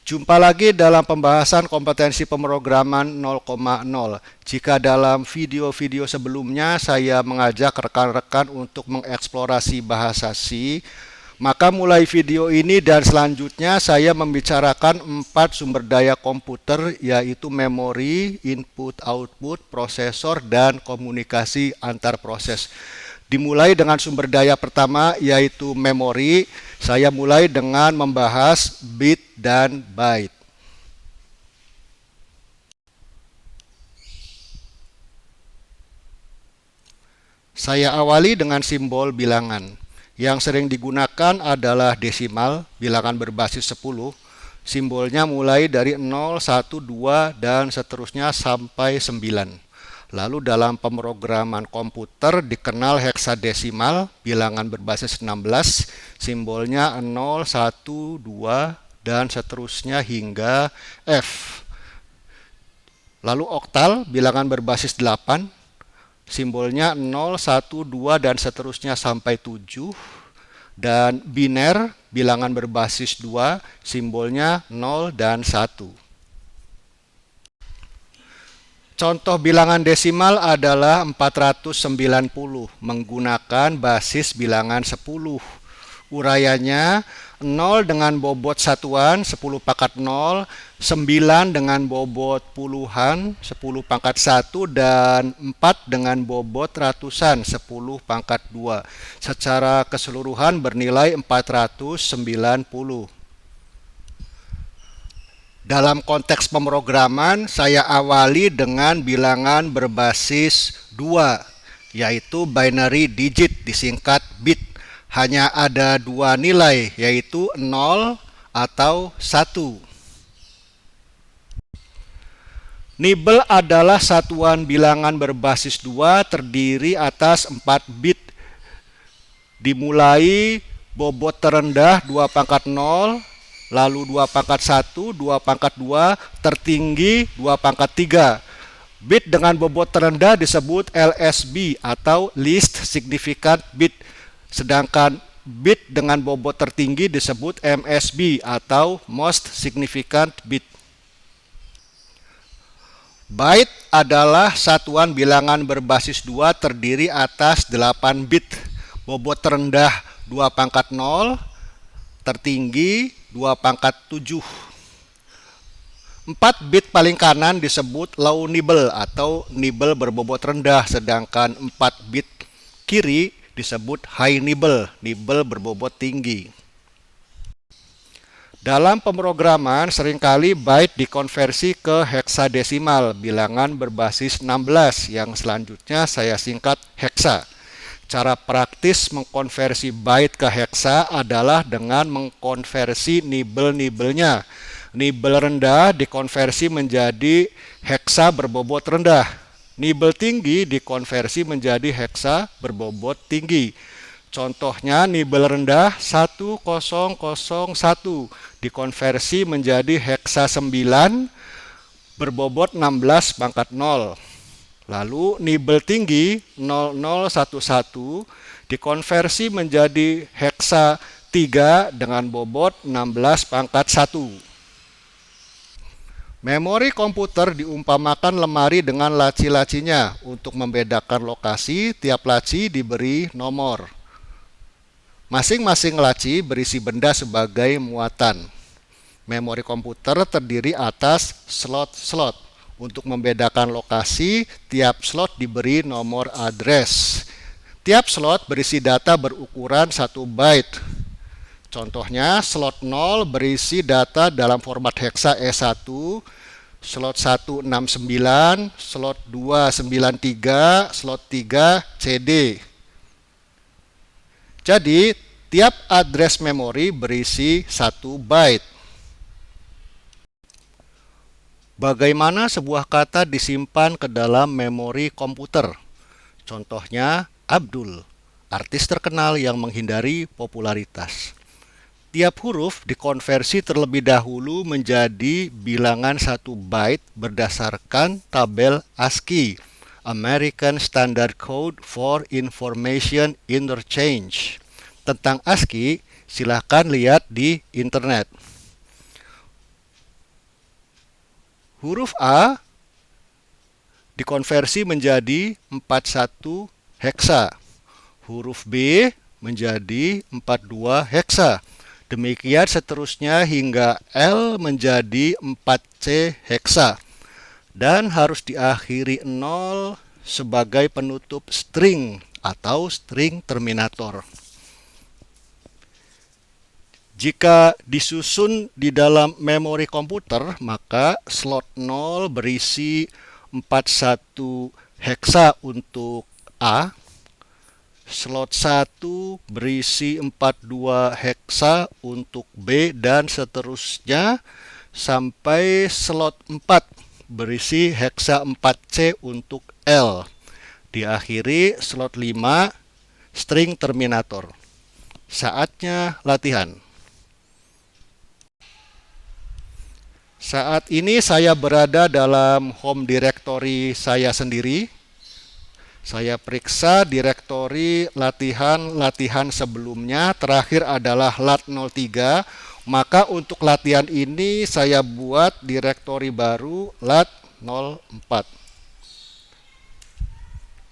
Jumpa lagi dalam pembahasan kompetensi pemrograman 0,0. Jika dalam video-video sebelumnya saya mengajak rekan-rekan untuk mengeksplorasi bahasa C, maka mulai video ini dan selanjutnya saya membicarakan 4 sumber daya komputer, yaitu memori, input, output, prosesor, dan komunikasi antar proses. Dimulai dengan sumber daya pertama, yaitu memori. Saya mulai dengan membahas bit dan byte. Saya awali dengan simbol bilangan. Yang sering digunakan adalah desimal, bilangan berbasis 10. Simbolnya mulai dari 0, 1, 2, dan seterusnya sampai 9. Lalu dalam pemrograman komputer dikenal heksadesimal, bilangan berbasis 16, simbolnya 0, 1, 2, dan seterusnya hingga F. Lalu oktal, bilangan berbasis 8, simbolnya 0, 1, 2, dan seterusnya sampai 7. Dan biner, bilangan berbasis 2, simbolnya 0 dan 1. Contoh bilangan desimal adalah 490 menggunakan basis bilangan 10. Uraiannya 0 dengan bobot satuan 10 pangkat 0, 9 dengan bobot puluhan 10 pangkat 1, dan 4 dengan bobot ratusan 10 pangkat 2. Secara keseluruhan bernilai 490. Dalam konteks pemrograman, saya awali dengan bilangan berbasis 2, yaitu binary digit disingkat bit. Hanya ada 2 nilai, yaitu 0 atau 1. Nibble adalah satuan bilangan berbasis 2 terdiri atas 4 bit. Dimulai bobot terendah 2 pangkat 0, lalu 2 pangkat 1, 2 pangkat 2, tertinggi 2 pangkat 3. Bit dengan bobot terendah disebut LSB atau least significant bit, sedangkan bit dengan bobot tertinggi disebut MSB atau most significant bit. Byte adalah satuan bilangan berbasis 2 terdiri atas 8 bit. Bobot terendah 2 pangkat 0, tertinggi 2 pangkat 7. 4 bit paling kanan disebut low nibble atau nibble berbobot rendah, sedangkan 4 bit kiri disebut high nibble, nibble berbobot tinggi. Dalam pemrograman seringkali byte dikonversi ke heksadesimal, bilangan berbasis 16, yang selanjutnya saya singkat heksa. Cara praktis mengkonversi byte ke heksa adalah dengan mengkonversi nibble-nibblenya. Nibble rendah dikonversi menjadi heksa berbobot rendah. Nibble tinggi dikonversi menjadi heksa berbobot tinggi. Contohnya nibble rendah 1001 dikonversi menjadi heksa 9 berbobot 16 pangkat 0. Lalu nibble tinggi 0011 dikonversi menjadi heksa 3 dengan bobot 16 pangkat 1. Memori komputer diumpamakan lemari dengan laci-lacinya. Untuk membedakan lokasi, tiap laci diberi nomor. Masing-masing laci berisi benda sebagai muatan. Memori komputer terdiri atas slot-slot. Untuk membedakan lokasi, tiap slot diberi nomor address. Tiap slot berisi data berukuran 1 byte. Contohnya, slot 0 berisi data dalam format heksa E1, slot 169, slot 293, slot 3 CD. Jadi, tiap address memori berisi 1 byte. Bagaimana sebuah kata disimpan ke dalam memori komputer? Contohnya, Abdul, artis terkenal yang menghindari popularitas. Tiap huruf dikonversi terlebih dahulu menjadi bilangan 1 byte berdasarkan tabel ASCII, American Standard Code for Information Interchange. Tentang ASCII, silahkan lihat di internet. huruf A dikonversi menjadi 41 heksa. Huruf B menjadi 42 heksa. Demikian seterusnya hingga L menjadi 4C heksa. Dan harus diakhiri 0 sebagai penutup string atau string terminator. Jika disusun di dalam memori komputer, maka slot 0 berisi 41 heksa untuk A, slot 1 berisi 42 heksa untuk B, dan seterusnya sampai slot 4 berisi heksa 4C untuk L. Diakhiri slot 5 string terminator. Saatnya latihan. Saat ini saya berada dalam home directory saya sendiri. Saya periksa direktori latihan sebelumnya, terakhir adalah lat 03. Maka untuk latihan ini saya buat direktori baru lat 04.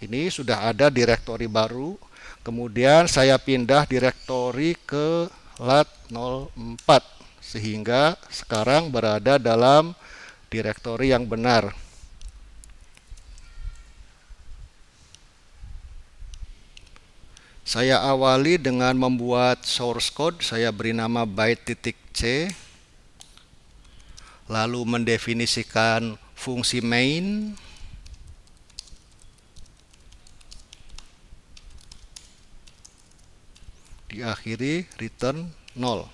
Ini sudah ada direktori baru. Kemudian saya pindah direktori ke lat 04. Sehingga sekarang berada dalam direktori yang benar. Saya awali dengan membuat source code. Saya beri nama byte.c. Lalu mendefinisikan fungsi main. Diakhiri return 0.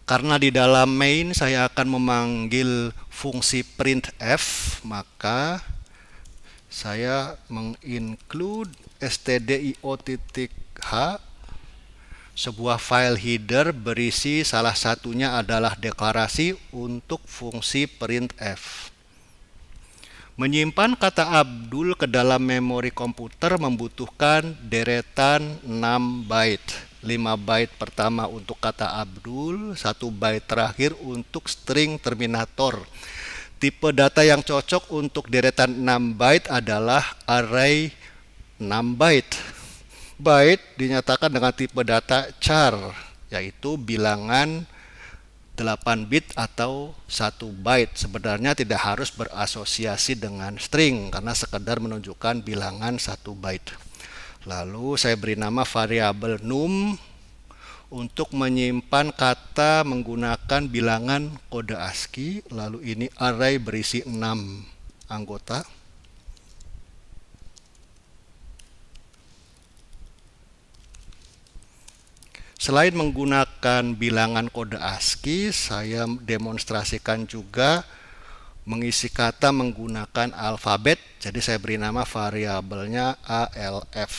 Karena di dalam main saya akan memanggil fungsi printf, maka saya menginclude stdio.h, sebuah file header berisi salah satunya adalah deklarasi untuk fungsi printf. Menyimpan kata Abdul ke dalam memori komputer membutuhkan deretan 6 byte. 5 byte pertama untuk kata Abdul, 1 byte terakhir untuk string terminator. Tipe data yang cocok untuk deretan 6 byte adalah array 6 byte. Byte dinyatakan dengan tipe data char, yaitu bilangan 8 bit atau 1 byte. Sebenarnya tidak harus berasosiasi dengan string karena sekedar menunjukkan bilangan 1 byte. Lalu saya beri nama variabel num untuk menyimpan kata menggunakan bilangan kode ASCII. Lalu ini array berisi 6 anggota. Selain menggunakan bilangan kode ASCII, saya demonstrasikan juga mengisi kata menggunakan alfabet. Jadi saya beri nama variabelnya ALF.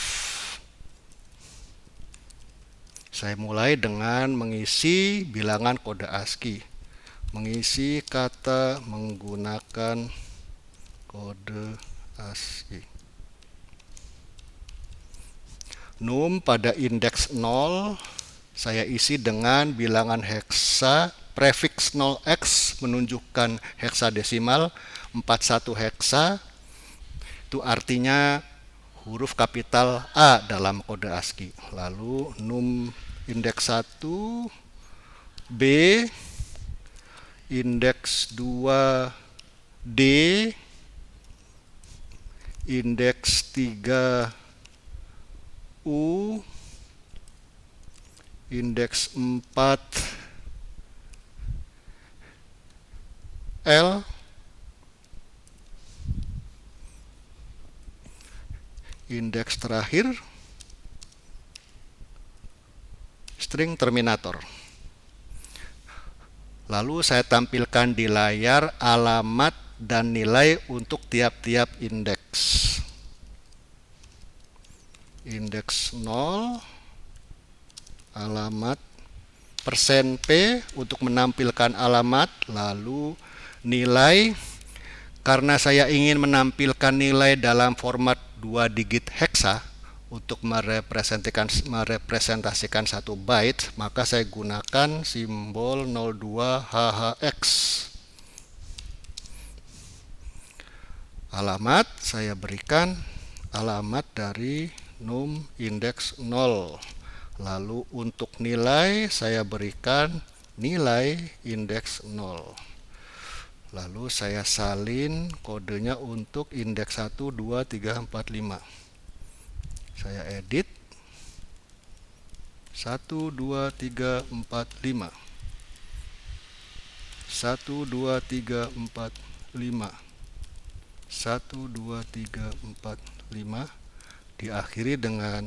Saya mulai dengan mengisi bilangan kode ASCII. Mengisi kata menggunakan kode ASCII. Num pada indeks 0 saya isi dengan bilangan heksa. Prefiks 0x menunjukkan heksadesimal, 41 heksa. Itu artinya huruf kapital A dalam kode ASCII. Lalu num indeks 1 B, indeks 2 D, indeks 3 U, indeks 4 L, indeks terakhir string terminator. Lalu saya tampilkan di layar alamat dan nilai untuk tiap-tiap indeks. Indeks 0 alamat, %P untuk menampilkan alamat, lalu nilai. Karena saya ingin menampilkan nilai dalam format 2 digit heksa untuk merepresentasikan 1 byte, maka saya gunakan simbol 02HHX. Alamat saya berikan alamat dari num indeks 0. Lalu untuk nilai saya berikan nilai indeks 0. Lalu saya salin kodenya untuk indeks 1, 2, 3, 4, 5. Saya edit 1, 2, 3, 4, 5. 1, 2, 3, 4, 5. 1, 2, 3, 4, 5. Diakhiri dengan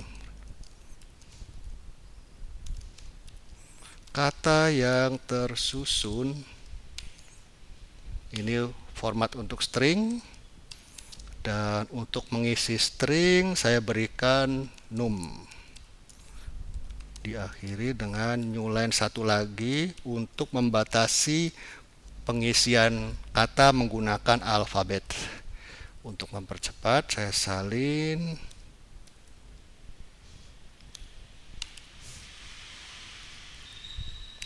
kata yang tersusun. Ini format untuk string, dan untuk mengisi string saya berikan num. Diakhiri dengan new line satu lagi untuk membatasi pengisian kata menggunakan alfabet. Untuk mempercepat saya salin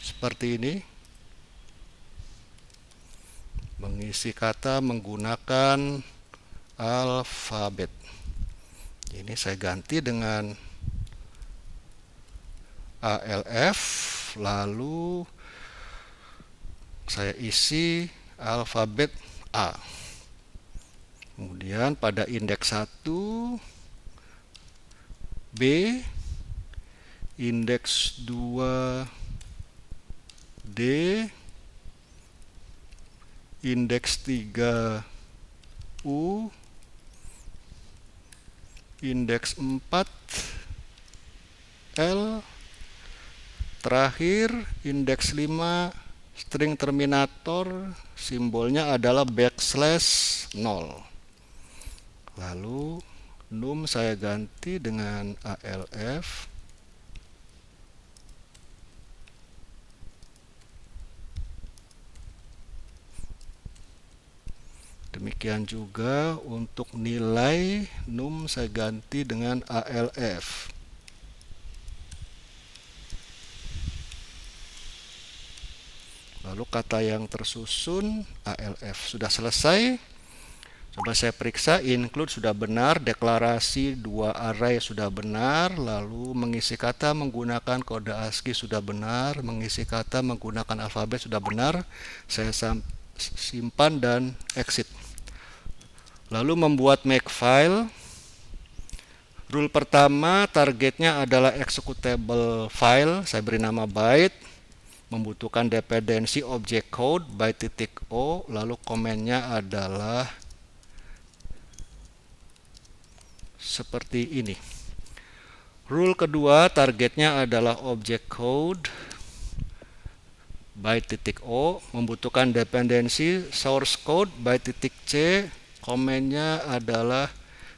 seperti ini. Mengisi kata menggunakan alfabet. Ini saya ganti dengan ALF, lalu saya isi alfabet A. Kemudian pada indeks 1 B, indeks 2 D, indeks 3 U, indeks 4 L, terakhir indeks 5 string terminator, simbolnya adalah backslash 0. Lalu num saya ganti dengan ALF. Demikian juga untuk nilai num saya ganti dengan ALF. Lalu kata yang tersusun ALF. Sudah selesai. Coba saya periksa, include sudah benar, deklarasi 2 array sudah benar, lalu mengisi kata menggunakan kode ASCII sudah benar, mengisi kata menggunakan alfabet sudah benar. Saya simpan dan exit. Lalu membuat makefile. Rule pertama, targetnya adalah executable file. Saya beri nama byte. Membutuhkan dependensi object code byte.o, lalu komennya adalah seperti ini. Rule kedua, targetnya adalah object code byte.o, membutuhkan dependensi source code byte.c, komennya adalah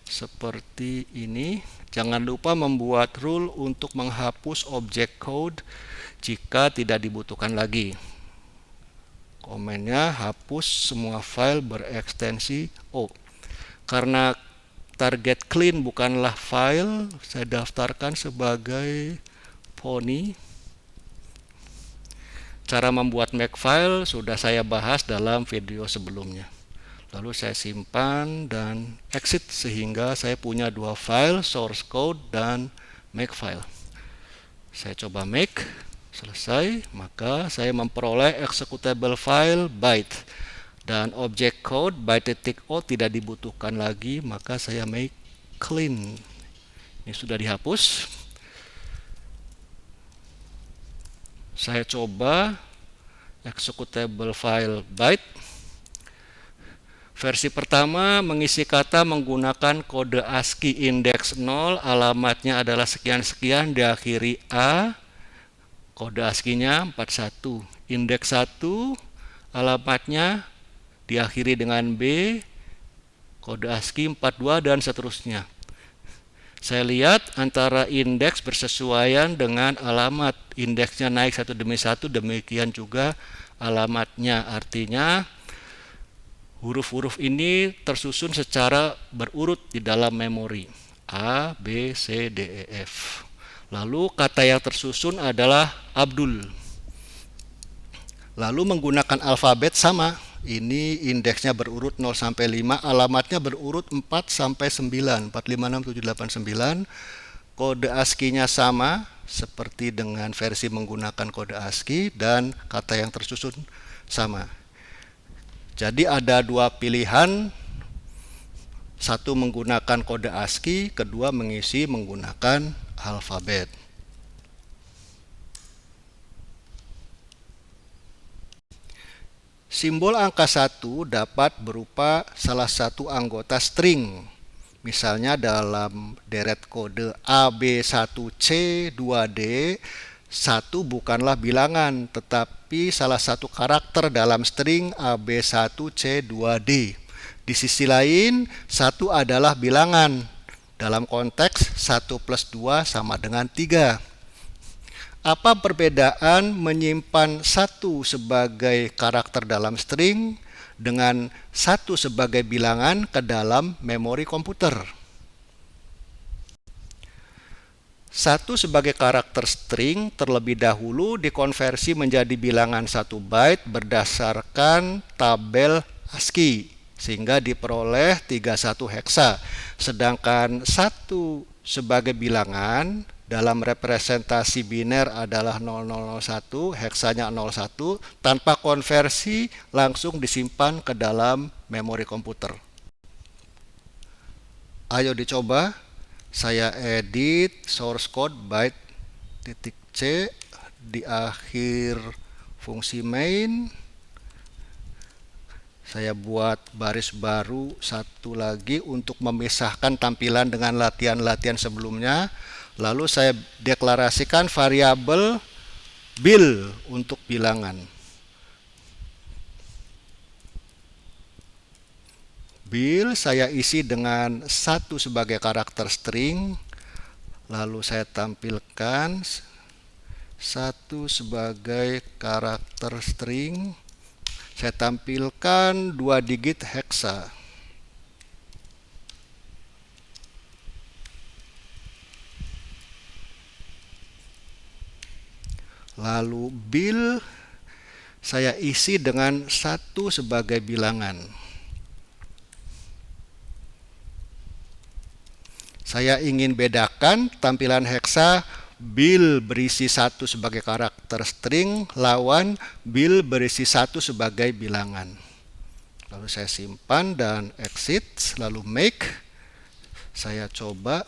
seperti ini. Jangan lupa membuat rule untuk menghapus object code jika tidak dibutuhkan lagi. Komennya hapus semua file berekstensi O. Karena target clean bukanlah file, saya daftarkan sebagai pony. Cara membuat makefile sudah saya bahas dalam video sebelumnya. Lalu saya simpan dan exit sehingga saya punya 2 file, source code dan makefile. Saya coba make, selesai, maka saya memperoleh executable file byte. Dan object code byte.o tidak dibutuhkan lagi, maka saya make clean. Ini sudah dihapus. Saya coba executable file byte. Versi pertama mengisi kata menggunakan kode ASCII indeks 0, alamatnya adalah sekian-sekian, diakhiri A, kode ASCII-nya 41. Indeks 1, alamatnya diakhiri dengan B, kode ASCII 42, dan seterusnya. Saya lihat antara indeks bersesuaian dengan alamat. Indeksnya naik satu demi satu, demikian juga alamatnya. Artinya huruf-huruf ini tersusun secara berurut di dalam memori. A, B, C, D, E, F. Lalu kata yang tersusun adalah Abdul. Lalu menggunakan alfabet sama. ini indeksnya berurut 0 sampai 5, alamatnya berurut 4 sampai 9, 4, 5, 6, 7, 8, 9. Kode ASCII-nya sama seperti dengan versi menggunakan kode ASCII dan kata yang tersusun sama. Jadi ada dua pilihan, satu menggunakan kode ASCII, kedua mengisi menggunakan alfabet. Simbol angka 1 dapat berupa salah satu anggota string. Misalnya dalam deret kode AB1C2D, 1 bukanlah bilangan, tetapi salah satu karakter dalam string AB1C2D. Di sisi lain, 1 adalah bilangan. Dalam konteks 1 plus 2 sama dengan 3. Apa perbedaan menyimpan 1 sebagai karakter dalam string dengan 1 sebagai bilangan ke dalam memori komputer? 1 sebagai karakter string terlebih dahulu dikonversi menjadi bilangan 1 byte berdasarkan tabel ASCII sehingga diperoleh 31 heksa. Sedangkan 1 sebagai bilangan dalam representasi biner adalah 0001, heksanya 01, tanpa konversi langsung disimpan ke dalam memori komputer. Ayo dicoba. Saya edit source code byte.c di akhir fungsi main. Saya buat baris baru satu lagi untuk memisahkan tampilan dengan latihan-latihan sebelumnya. Lalu saya deklarasikan variabel bil untuk bilangan. Bil saya isi dengan 1 sebagai karakter string. Lalu saya tampilkan 1 sebagai karakter string. Saya tampilkan 2 digit heksa. Lalu bil saya isi dengan 1 sebagai bilangan. Saya ingin bedakan tampilan heksa bil berisi 1 sebagai karakter string lawan bil berisi 1 sebagai bilangan. Lalu saya simpan dan exit, lalu make. Saya coba.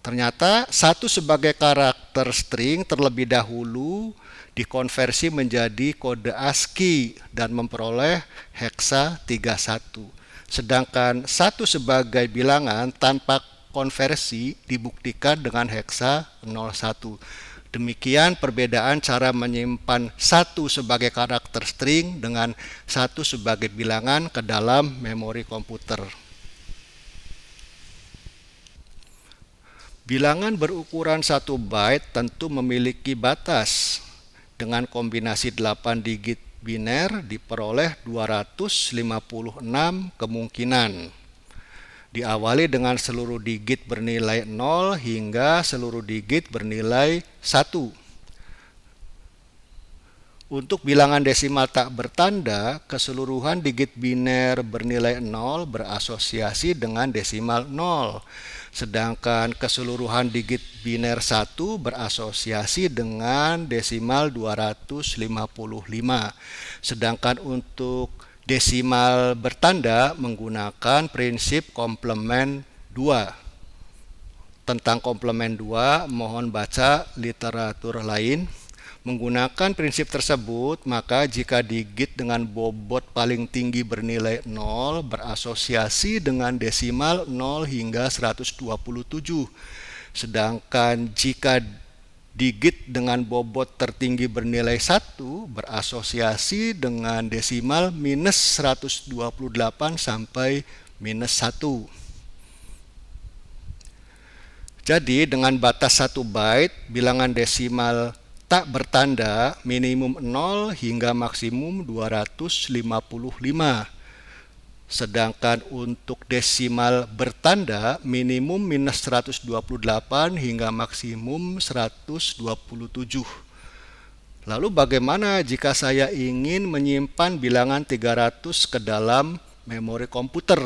Ternyata 1 sebagai karakter string terlebih dahulu dikonversi menjadi kode ASCII dan memperoleh heksa 31. Sedangkan 1 sebagai bilangan tanpa konversi dibuktikan dengan heksa 01. Demikian perbedaan cara menyimpan 1 sebagai karakter string dengan 1 sebagai bilangan ke dalam memori komputer. Bilangan berukuran 1 byte tentu memiliki batas. Dengan kombinasi 8 digit biner diperoleh 256 kemungkinan. Diawali dengan seluruh digit bernilai 0 hingga seluruh digit bernilai 1. Untuk bilangan desimal tak bertanda, keseluruhan digit biner bernilai 0 berasosiasi dengan desimal 0. Sedangkan keseluruhan digit biner 1 berasosiasi dengan desimal 255. Sedangkan untuk desimal bertanda menggunakan prinsip komplement 2. Tentang komplement 2, mohon baca literatur lain. Menggunakan prinsip tersebut, maka jika digit dengan bobot paling tinggi bernilai 0 berasosiasi dengan desimal 0 hingga 127. Sedangkan jika digit dengan bobot tertinggi bernilai 1 berasosiasi dengan desimal minus 128 sampai minus 1. Jadi dengan batas 1 byte, bilangan desimal tak bertanda minimum 0 hingga maksimum 255. Sedangkan untuk desimal bertanda minimum minus 128 hingga maksimum 127. Lalu bagaimana jika saya ingin menyimpan bilangan 300 ke dalam memori komputer?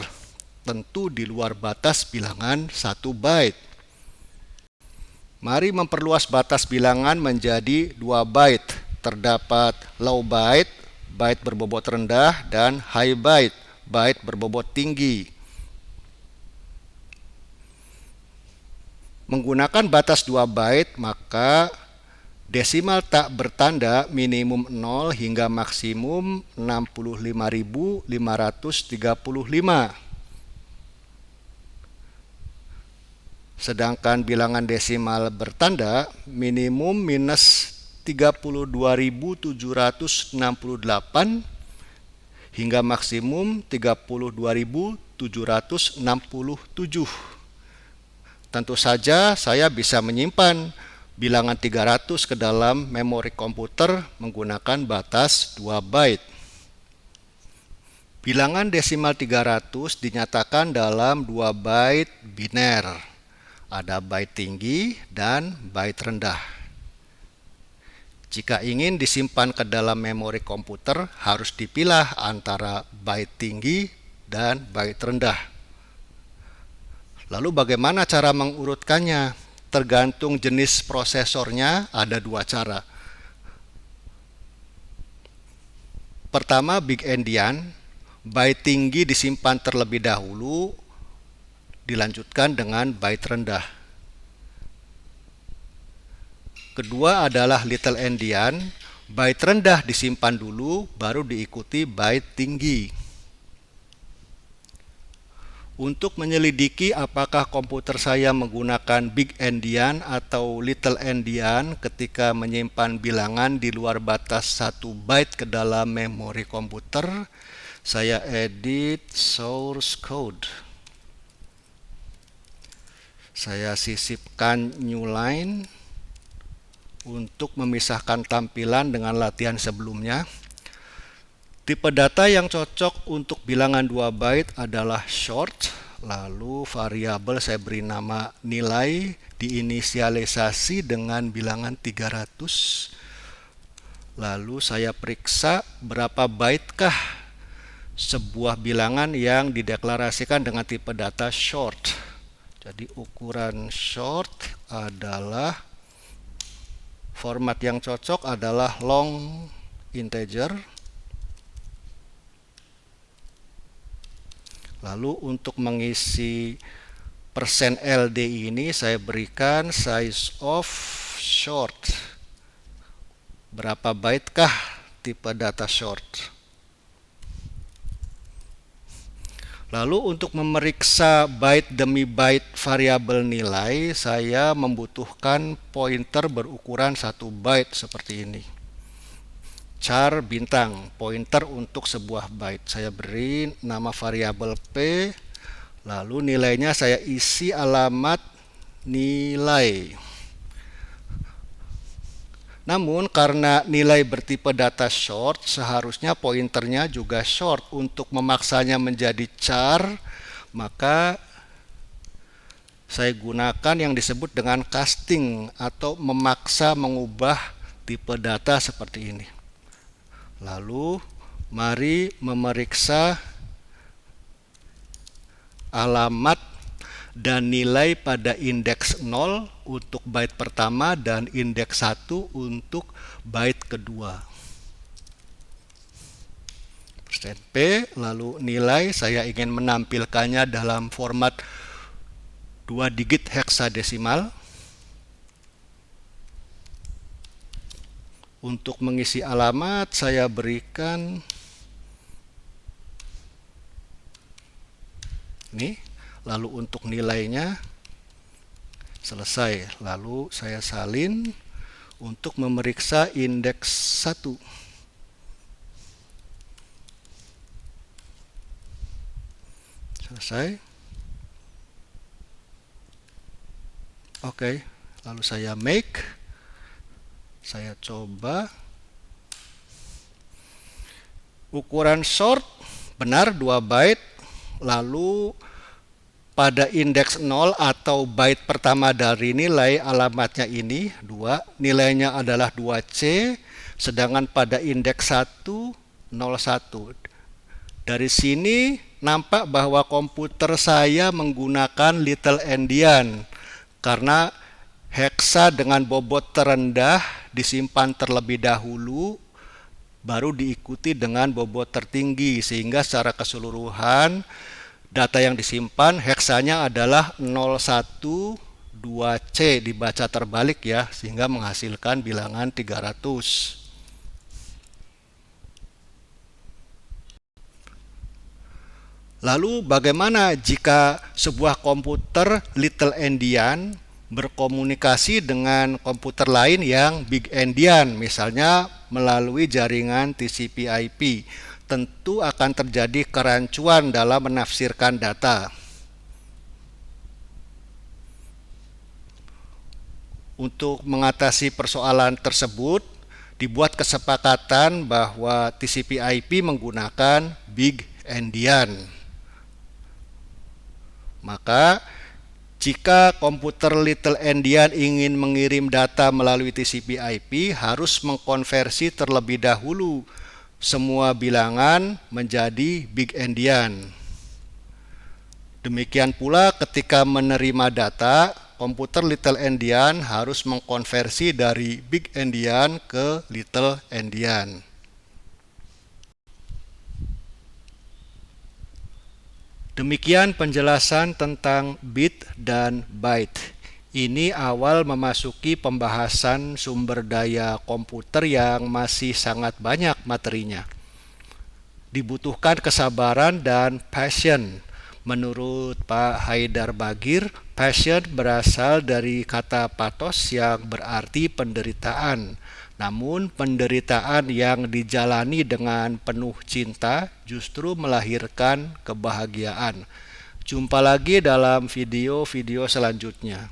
Tentu di luar batas bilangan 1 byte. Mari memperluas batas bilangan menjadi 2 byte. Terdapat low byte, byte berbobot rendah, dan high byte, byte berbobot tinggi. Menggunakan batas 2 byte, maka desimal tak bertanda minimum 0 hingga maksimum 65.535. Sedangkan bilangan desimal bertanda minimum minus 32.768 hingga maksimum 32.767. Tentu saja saya bisa menyimpan bilangan 300 ke dalam memori komputer menggunakan batas 2 byte. Bilangan desimal 300 dinyatakan dalam 2 byte biner. Ada byte tinggi dan byte rendah. Jika ingin disimpan ke dalam memori komputer, harus dipilah antara byte tinggi dan byte rendah. Lalu bagaimana cara mengurutkannya? Tergantung jenis prosesornya, ada 2 cara. Pertama, big endian, byte tinggi disimpan terlebih dahulu, dilanjutkan dengan byte rendah. Kedua adalah little endian, byte rendah disimpan dulu, baru diikuti byte tinggi. Untuk menyelidiki apakah komputer saya menggunakan big endian atau little endian ketika menyimpan bilangan di luar batas 1 byte ke dalam memori komputer, saya edit source code. Saya sisipkan new line untuk memisahkan tampilan dengan latihan sebelumnya. Tipe data yang cocok untuk bilangan 2 byte adalah short, lalu variabel saya beri nama nilai, diinisialisasi dengan bilangan 300. Lalu saya periksa berapa byte-kah sebuah bilangan yang dideklarasikan dengan tipe data short. Jadi ukuran short adalah, format yang cocok adalah long integer. Lalu untuk mengisi %LD ini saya berikan size of short. Berapa byte kah tipe data short? Lalu untuk memeriksa byte demi byte variabel nilai, saya membutuhkan pointer berukuran 1 byte seperti ini. Char bintang, pointer untuk sebuah byte. Saya beri nama variabel P, lalu nilainya saya isi alamat nilai. Namun karena nilai bertipe data short, seharusnya pointernya juga short. Untuk memaksanya menjadi char, maka saya gunakan yang disebut dengan casting atau memaksa mengubah tipe data seperti ini. Lalu mari memeriksa alamat dan nilai pada indeks 0 untuk byte pertama dan indeks 1 untuk byte kedua. %P, lalu nilai saya ingin menampilkannya dalam format 2 digit heksadesimal. Untuk mengisi alamat saya berikan ini, lalu untuk nilainya selesai. Lalu saya salin untuk memeriksa indeks 1. Selesai. Oke, lalu saya make. Saya coba. Ukuran short benar 2 byte. Lalu pada indeks 0 atau byte pertama dari nilai, alamatnya ini 2. Nilainya adalah 2C. sedangkan pada indeks 1, 01. Dari sini nampak bahwa komputer saya menggunakan Little Endian karena heksa dengan bobot terendah disimpan terlebih dahulu, baru diikuti dengan bobot tertinggi, sehingga secara keseluruhan data yang disimpan heksanya adalah 012C, dibaca terbalik ya, sehingga menghasilkan bilangan 300. Lalu bagaimana jika sebuah komputer Little Endian berkomunikasi dengan komputer lain yang Big Endian, misalnya melalui jaringan TCP/IP? Tentu akan terjadi kerancuan dalam menafsirkan data. Untuk mengatasi persoalan tersebut, dibuat kesepakatan bahwa TCP/IP menggunakan Big Endian. Maka, jika komputer Little Endian ingin mengirim data melalui TCP/IP, harus mengkonversi terlebih dahulu semua bilangan menjadi Big Endian. Demikian pula ketika menerima data, komputer Little Endian harus mengkonversi dari Big Endian ke Little Endian. Demikian penjelasan tentang bit dan byte. Ini awal memasuki pembahasan sumber daya komputer yang masih sangat banyak materinya. Dibutuhkan kesabaran dan passion. Menurut Pak Haidar Bagir, passion berasal dari kata pathos yang berarti penderitaan. Namun penderitaan yang dijalani dengan penuh cinta justru melahirkan kebahagiaan. Jumpa lagi dalam video-video selanjutnya.